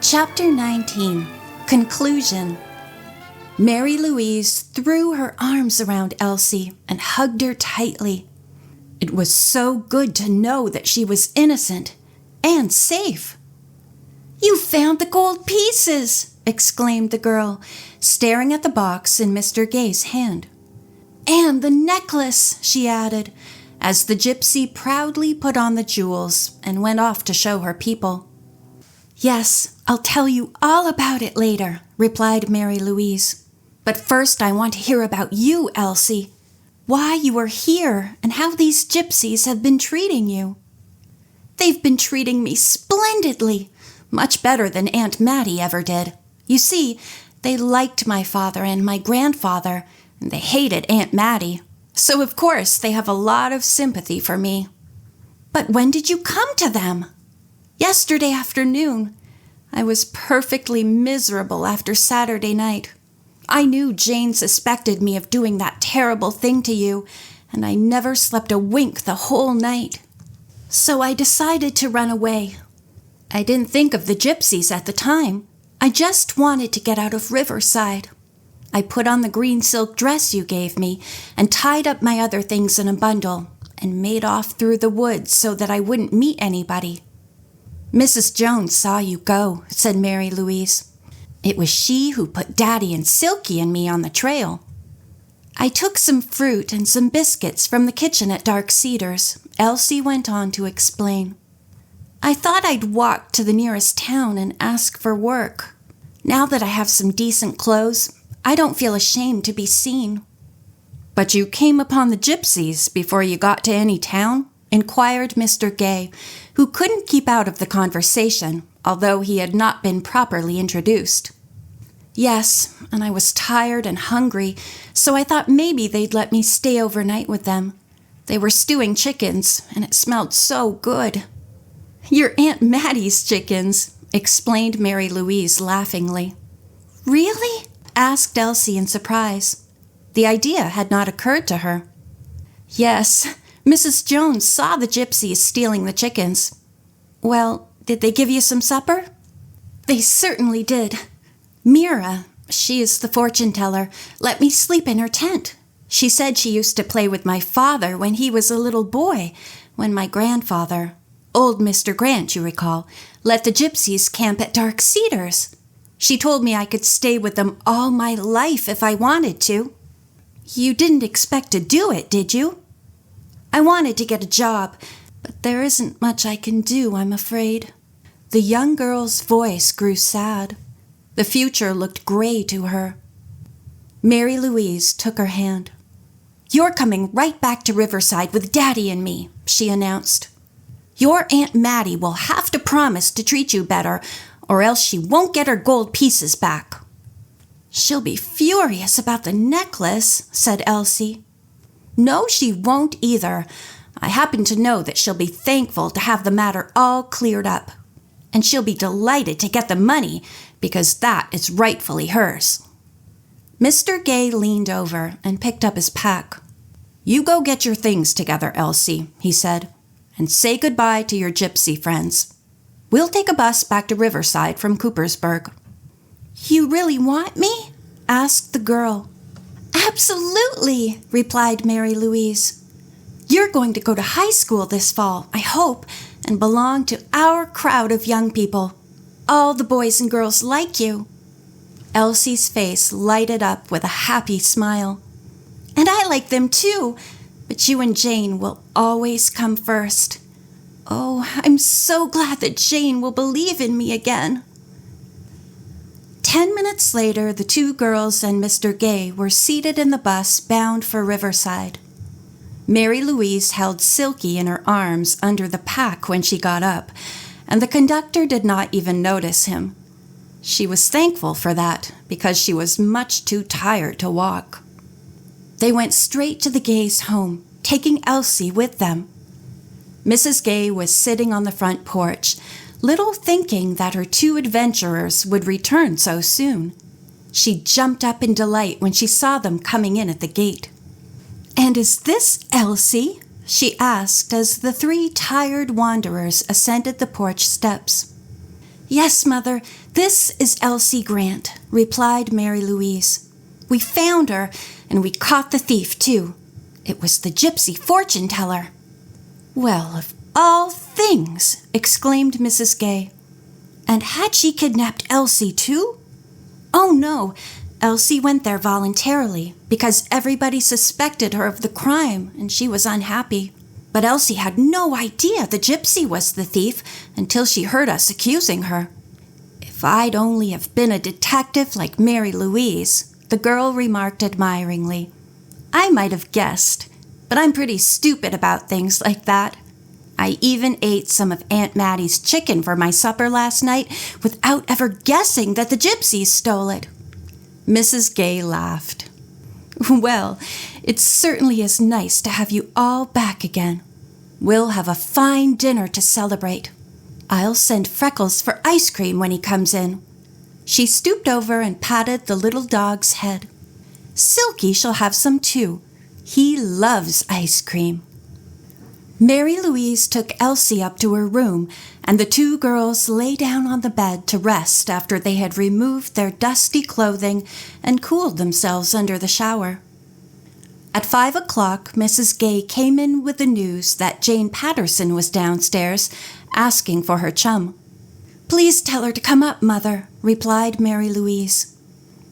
Chapter 19. Conclusion. Mary Louise threw her arms around Elsie and hugged her tightly. It was so good to know that she was innocent and safe. "You found the gold pieces!" exclaimed the girl, staring at the box in Mr. Gay's hand. "And the necklace," she added, as the gypsy proudly put on the jewels and went off to show her people. "Yes, I'll tell you all about it later," replied Mary Louise. "But first I want to hear about you, Elsie. Why you are here and how these gypsies have been treating you." "They've been treating me splendidly, much better than Aunt Mattie ever did. You see, they liked my father and my grandfather, and they hated Aunt Mattie. So of course they have a lot of sympathy for me." "But when did you come to them?" "Yesterday afternoon. I was perfectly miserable after Saturday night. I knew Jane suspected me of doing that terrible thing to you, and I never slept a wink the whole night. So I decided to run away. I didn't think of the gypsies at the time. I just wanted to get out of Riverside. I put on the green silk dress you gave me and tied up my other things in a bundle and made off through the woods so that I wouldn't meet anybody." "Mrs. Jones saw you go," said Mary Louise. "It was she who put Daddy and Silky and me on the trail." "I took some fruit and some biscuits from the kitchen at Dark Cedars," Elsie went on to explain. "I thought I'd walk to the nearest town and ask for work. Now that I have some decent clothes, I don't feel ashamed to be seen." "But you came upon the gypsies before you got to any town?" inquired Mr. Gay, who couldn't keep out of the conversation, although he had not been properly introduced. "Yes, and I was tired and hungry, so I thought maybe they'd let me stay overnight with them. They were stewing chickens, and it smelled so good." "Your Aunt Mattie's chickens," explained Mary Louise laughingly. "Really?" asked Elsie in surprise. The idea had not occurred to her. "Yes, Mrs. Jones saw the gypsies stealing the chickens." "Well, did they give you some supper?" "They certainly did. Mira, she is the fortune teller, let me sleep in her tent. She said she used to play with my father when he was a little boy, when my grandfather, old Mr. Grant, you recall, let the gypsies camp at Dark Cedars. She told me I could stay with them all my life if I wanted to." "You didn't expect to do it, did you?" "I wanted to get a job, but there isn't much I can do, I'm afraid." The young girl's voice grew sad. The future looked gray to her. Mary Louise took her hand. "You're coming right back to Riverside with Daddy and me," she announced. "Your Aunt Mattie will have to promise to treat you better, or else she won't get her gold pieces back." "She'll be furious about the necklace," said Elsie. "No, she won't either. I happen to know that she'll be thankful to have the matter all cleared up. And she'll be delighted to get the money, because that is rightfully hers." Mr. Gay leaned over and picked up his pack. "You go get your things together, Elsie," he said, "and say goodbye to your gypsy friends. We'll take a bus back to Riverside from Coopersburg." "You really want me?" asked the girl. "Absolutely," replied Mary Louise. "You're going to go to high school this fall, I hope, and belong to our crowd of young people. All the boys and girls like you." Elsie's face lighted up with a happy smile. "And I like them too, but you and Jane will always come first. Oh, I'm so glad that Jane will believe in me again." 10 minutes later, the two girls and Mr. Gay were seated in the bus bound for Riverside. Mary Louise held Silky in her arms under the pack when she got up, and the conductor did not even notice him. She was thankful for that, because she was much too tired to walk. They went straight to the Gays' home, taking Elsie with them. Mrs. Gay was sitting on the front porch, little thinking that her two adventurers would return so soon. She jumped up in delight when she saw them coming in at the gate. "And is this Elsie?" she asked as the three tired wanderers ascended the porch steps. "Yes, Mother, this is Elsie Grant," replied Mary Louise. "We found her, and we caught the thief, too. It was the gypsy fortune teller." "Well, of all things!" exclaimed Mrs. Gay. "And had she kidnapped Elsie, too?" "Oh, no. Elsie went there voluntarily because everybody suspected her of the crime, and she was unhappy. But Elsie had no idea the gypsy was the thief until she heard us accusing her." "If I'd only have been a detective like Mary Louise," the girl remarked admiringly, "I might have guessed, but I'm pretty stupid about things like that. I even ate some of Aunt Mattie's chicken for my supper last night without ever guessing that the gypsies stole it." Mrs. Gay laughed. "Well, it certainly is nice to have you all back again. We'll have a fine dinner to celebrate. I'll send Freckles for ice cream when he comes in." She stooped over and patted the little dog's head. "Silky shall have some too. He loves ice cream." Mary Louise took Elsie up to her room, and the two girls lay down on the bed to rest after they had removed their dusty clothing and cooled themselves under the shower. At 5 o'clock, Mrs. Gay came in with the news that Jane Patterson was downstairs, asking for her chum. "Please tell her to come up, Mother," replied Mary Louise.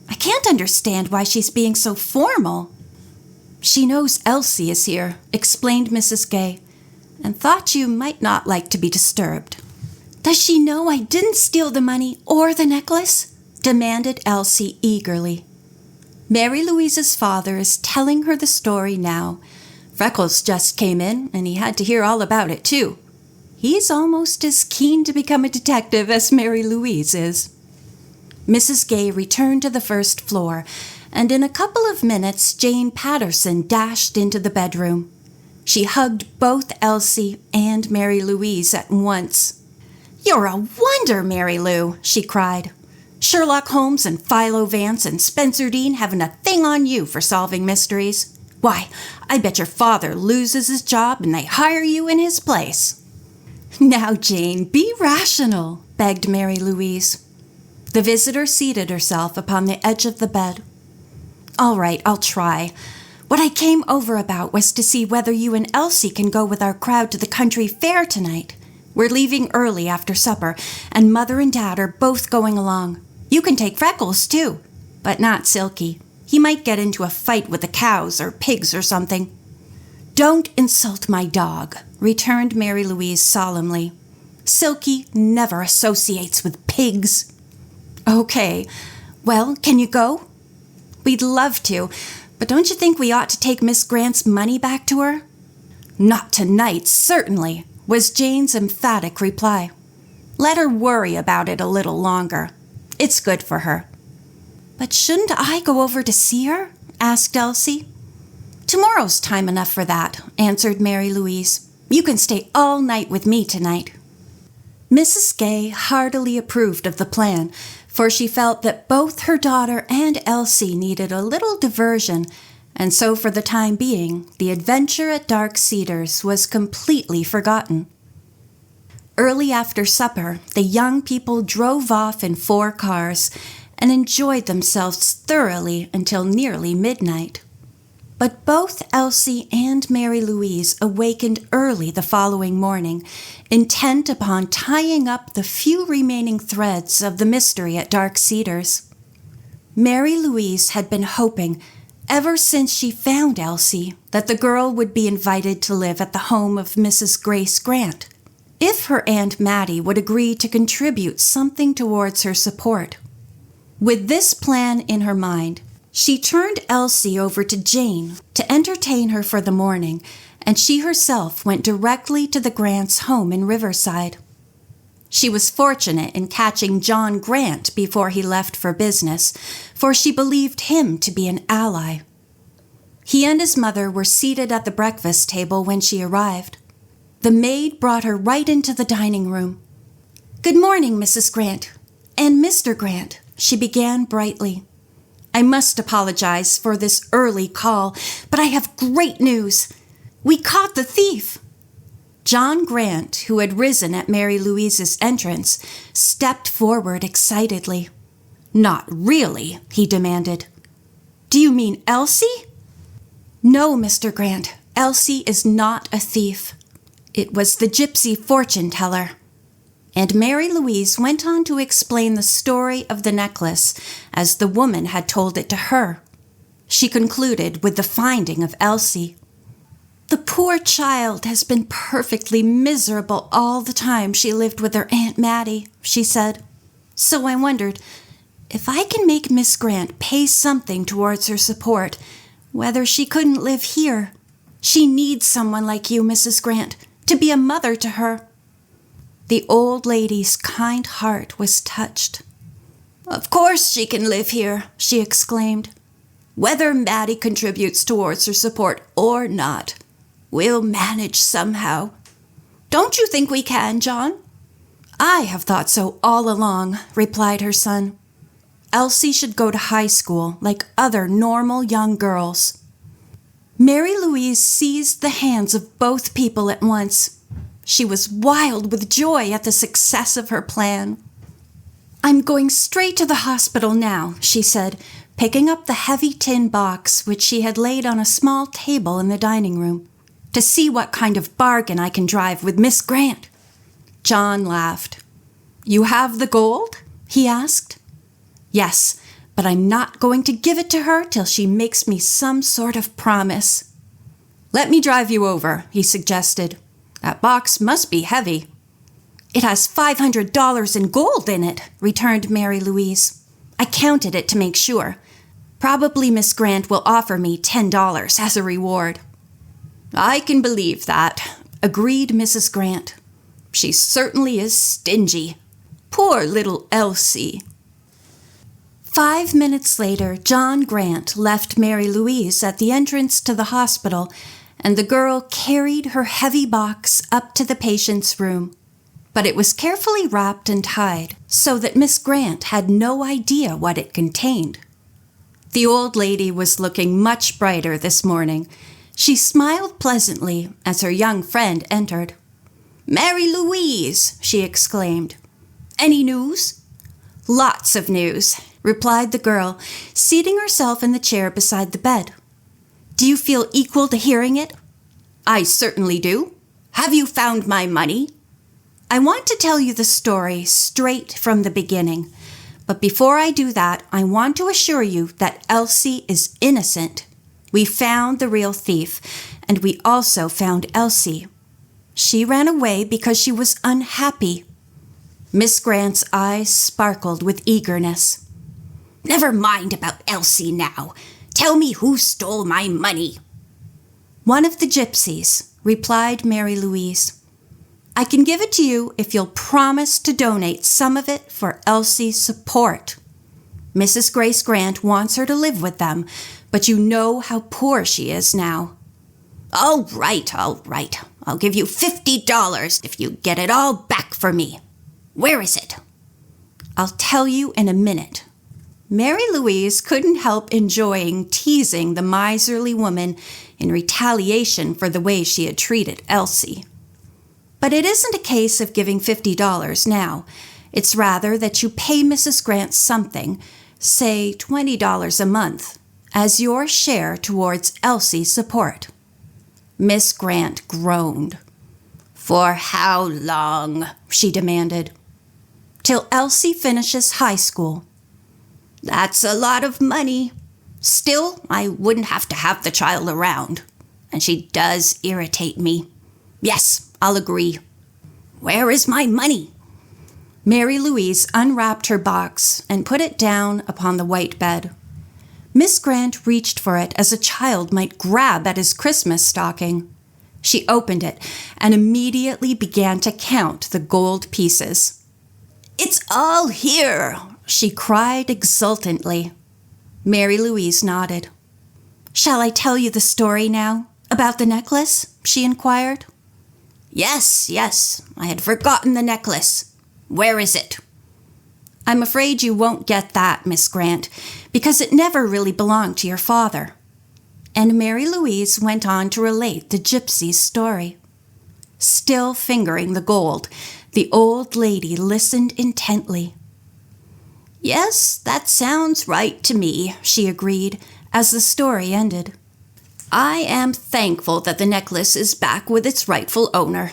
"I can't understand why she's being so formal." "She knows Elsie is here," explained Mrs. Gay, "and thought you might not like to be disturbed." "Does she know I didn't steal the money or the necklace?" demanded Elsie eagerly. "Mary Louise's father is telling her the story now. Freckles just came in, and he had to hear all about it, too. He's almost as keen to become a detective as Mary Louise is." Mrs. Gay returned to the first floor, and in a couple of minutes Jane Patterson dashed into the bedroom. She hugged both Elsie and Mary Louise at once. "You're a wonder, Mary Lou," she cried. "Sherlock Holmes and Philo Vance and Spencer Dean haven't a thing on you for solving mysteries. Why, I bet your father loses his job and they hire you in his place." "Now, Jane, be rational," begged Mary Louise. The visitor seated herself upon the edge of the bed. "All right, I'll try. What I came over about was to see whether you and Elsie can go with our crowd to the country fair tonight. We're leaving early after supper, and Mother and Dad are both going along. You can take Freckles, too, but not Silky. He might get into a fight with the cows or pigs or something." "Don't insult my dog," returned Mary Louise solemnly. "Silky never associates with pigs." "Okay. Well, can you go?" "We'd love to, but don't you think we ought to take Miss Grant's money back to her?" "Not tonight, certainly," was Jane's emphatic reply. "Let her worry about it a little longer. It's good for her." "But shouldn't I go over to see her?" asked Elsie. "Tomorrow's time enough for that," answered Mary Louise. "You can stay all night with me tonight." Mrs. Gay heartily approved of the plan, for she felt that both her daughter and Elsie needed a little diversion, and so for the time being, the adventure at Dark Cedars was completely forgotten. Early after supper, the young people drove off in 4 cars and enjoyed themselves thoroughly until nearly midnight. But both Elsie and Mary Louise awakened early the following morning, intent upon tying up the few remaining threads of the mystery at Dark Cedars. Mary Louise had been hoping, ever since she found Elsie, that the girl would be invited to live at the home of Mrs. Grace Grant, if her Aunt Mattie would agree to contribute something towards her support. With this plan in her mind, she turned Elsie over to Jane to entertain her for the morning, and she herself went directly to the Grants' home in Riverside. She was fortunate in catching John Grant before he left for business, for she believed him to be an ally. He and his mother were seated at the breakfast table when she arrived. The maid brought her right into the dining room. "Good morning, Mrs. Grant, and Mr. Grant," she began brightly. "I must apologize for this early call, but I have great news. We caught the thief." John Grant, who had risen at Mary Louise's entrance, stepped forward excitedly. "Not really?" he demanded. "Do you mean Elsie?" "No, Mr. Grant. Elsie is not a thief. It was the gypsy fortune teller." And Mary Louise went on to explain the story of the necklace as the woman had told it to her. She concluded with the finding of Elsie. "The poor child has been perfectly miserable all the time she lived with her Aunt Mattie," she said. "So I wondered, if I can make Miss Grant pay something towards her support, whether she couldn't live here. She needs someone like you, Mrs. Grant, to be a mother to her." The old lady's kind heart was touched. "Of course she can live here," she exclaimed. "Whether Mattie contributes towards her support or not, we'll manage somehow. Don't you think we can, John?" "I have thought so all along," replied her son. "Elsie should go to high school like other normal young girls." Mary Louise seized the hands of both people at once. She was wild with joy at the success of her plan. "I'm going straight to the hospital now," she said, picking up the heavy tin box which she had laid on a small table in the dining room, "to see what kind of bargain I can drive with Miss Grant." John laughed. "You have the gold?" he asked. "Yes, but I'm not going to give it to her till she makes me some sort of promise." "Let me drive you over," he suggested. "That box must be heavy." "It has $500 in gold in it," returned Mary Louise. "I counted it to make sure. Probably Miss Grant will offer me $10 as a reward." "I can believe that," agreed Mrs. Grant. "She certainly is stingy. Poor little Elsie." 5 minutes later, John Grant left Mary Louise at the entrance to the hospital, and the girl carried her heavy box up to the patient's room. But it was carefully wrapped and tied so that Miss Grant had no idea what it contained. The old lady was looking much brighter this morning. She smiled pleasantly as her young friend entered. "Mary Louise!" she exclaimed. "Any news?" "Lots of news," replied the girl, seating herself in the chair beside the bed. "Do you feel equal to hearing it?" "I certainly do. Have you found my money?" "I want to tell you the story straight from the beginning. But before I do that, I want to assure you that Elsie is innocent. We found the real thief, and we also found Elsie. She ran away because she was unhappy." Miss Grant's eyes sparkled with eagerness. "Never mind about Elsie now. Tell me who stole my money." "One of the gypsies," replied Mary Louise. "I can give it to you if you'll promise to donate some of it for Elsie's support. Mrs. Grace Grant wants her to live with them, but you know how poor she is now." All right. I'll give you $50 if you get it all back for me. Where is it?" "I'll tell you in a minute." Mary Louise couldn't help enjoying teasing the miserly woman in retaliation for the way she had treated Elsie. "But it isn't a case of giving $50 now. It's rather that you pay Mrs. Grant something, say $20 a month, as your share towards Elsie's support." Miss Grant groaned. "For how long?" she demanded. "Till Elsie finishes high school." "That's a lot of money. Still, I wouldn't have to have the child around, and she does irritate me. Yes, I'll agree. Where is my money?" Mary Louise unwrapped her box and put it down upon the white bed. Miss Grant reached for it as a child might grab at his Christmas stocking. She opened it and immediately began to count the gold pieces. "It's all here!" she cried exultantly. Mary Louise nodded. "Shall I tell you the story now? About the necklace?" she inquired. Yes, I had forgotten the necklace. Where is it?" "I'm afraid you won't get that, Miss Grant, because it never really belonged to your father." And Mary Louise went on to relate the gypsy's story. Still fingering the gold, the old lady listened intently. "Yes, that sounds right to me," she agreed as the story ended. "I am thankful that the necklace is back with its rightful owner.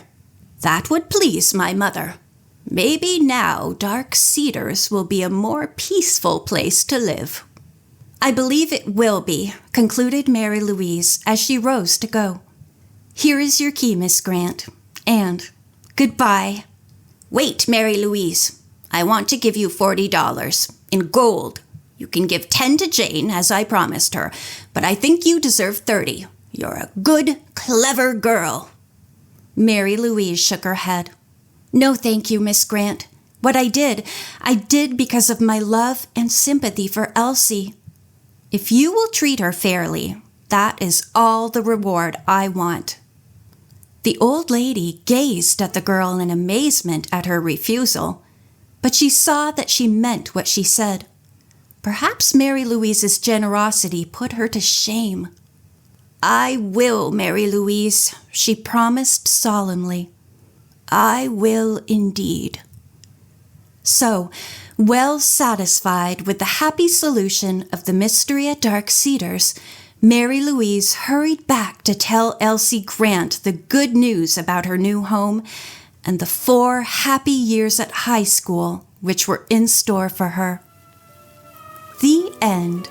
That would please my mother. Maybe now Dark Cedars will be a more peaceful place to live." "I believe it will be," concluded Mary Louise as she rose to go. "Here is your key, Miss Grant, and goodbye." "Wait, Mary Louise. I want to give you $40 in gold. You can give 10 to Jane, as I promised her, but I think you deserve 30. You're a good, clever girl." Mary Louise shook her head. "No, thank you, Miss Grant. What I did because of my love and sympathy for Elsie. If you will treat her fairly, that is all the reward I want." The old lady gazed at the girl in amazement at her refusal, but she saw that she meant what she said. Perhaps Mary Louise's generosity put her to shame. "I will, Mary Louise," she promised solemnly. "I will indeed." So, well satisfied with the happy solution of the mystery at Dark Cedars, Mary Louise hurried back to tell Elsie Grant the good news about her new home and the 4 happy years at high school which were in store for her. The end.